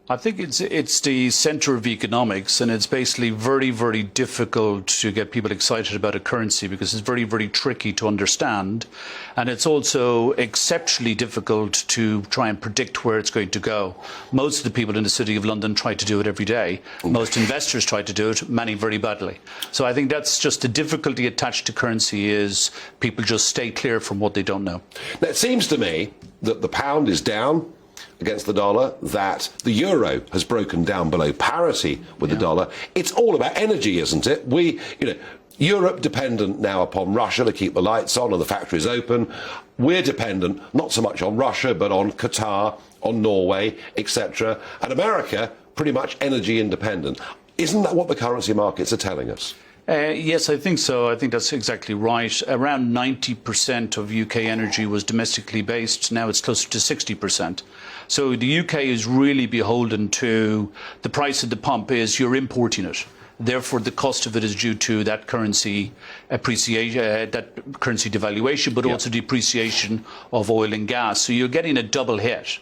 I think it's the centre of economics, and it's basically very, very difficult to get people excited about a currency because it's very, very tricky to understand, and it's also exceptionally difficult to try and predict where it's going to go. Most of the people in the City of London try to do it every day. Most investors try to do it, many very badly. So I think that's just the difficulty attached to currency, is people just stay clear from what they don't know. Now, it seems to me that the pound is down against the dollar, that the euro has broken down below parity with the dollar. It's all about energy, isn't it? Europe dependent now upon Russia to keep the lights on and the factories open. We're dependent not so much on Russia, but on Qatar, on Norway, etc. And America, pretty much energy independent. Isn't that what the currency markets are telling us? Yes, I think so. I think that's exactly right. Around 90% of UK energy was domestically based. Now it's closer to 60%. So the UK is really beholden to the price at the pump. Is you're importing it. Therefore, the cost of it is due to that currency appreciation, that currency devaluation, but also depreciation of oil and gas. So you're getting a double hit.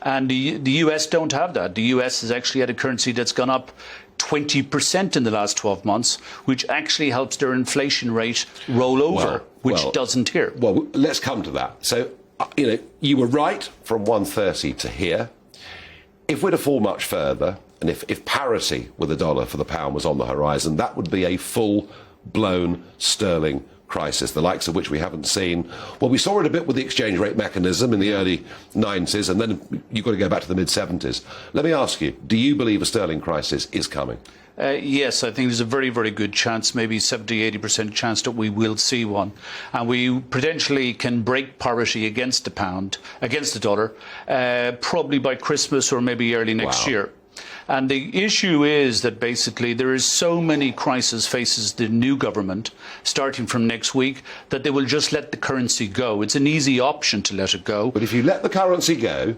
And the US don't have that. The US has actually had a currency that's gone up 20% in the last 12 months, which actually helps their inflation rate roll over, which doesn't here. Well, let's come to that. So, you were right from 130 to here. If we're to fall much further, and if parity with the dollar for the pound was on the horizon, that would be a full-blown sterling crisis, the likes of which we haven't seen. Well, we saw it a bit with the exchange rate mechanism in the early 90s, and then you've got to go back to the mid-70s. Let me ask you, do you believe a sterling crisis is coming? Yes, I think there's a very, very good chance, maybe 70-80% chance that we will see one. And we potentially can break parity against the pound, against the dollar, probably by Christmas or maybe early next year. And the issue is that basically there is so many crises faces the new government, starting from next week, that they will just let the currency go. It's an easy option to let it go. But if you let the currency go,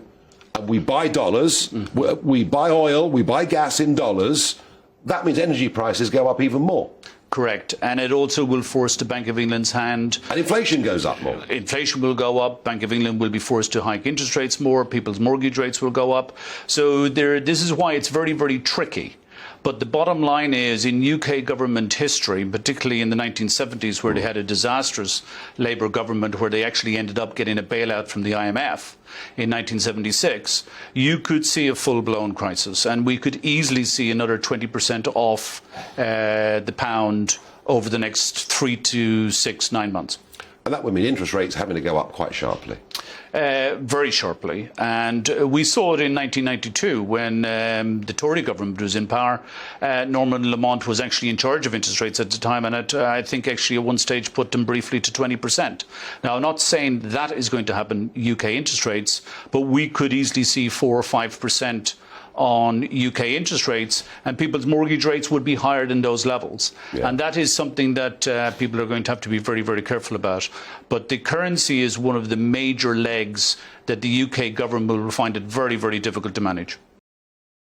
and we buy dollars, we buy oil, we buy gas in dollars, that means energy prices go up even more. Correct. And it also will force the Bank of England's hand. And inflation goes up more. Inflation will go up. Bank of England will be forced to hike interest rates more. People's mortgage rates will go up. So this is why it's very, very tricky. But the bottom line is, in UK government history, particularly in the 1970s, where they had a disastrous Labour government, where they actually ended up getting a bailout from the IMF in 1976, you could see a full-blown crisis. And we could easily see another 20% off the pound over the next 3 to 6, 9 months. And that would mean interest rates having to go up quite sharply. Very sharply. And we saw it in 1992 when the Tory government was in power. Norman Lamont was actually in charge of interest rates at the time, and I think actually at one stage put them briefly to 20%. Now, I'm not saying that is going to happen UK interest rates, but we could easily see 4 or 5% on UK interest rates, and people's mortgage rates would be higher than those levels. And that is something that people are going to have to be very, very careful about. But the currency is one of the major legs that the UK government will find it very, very difficult to manage.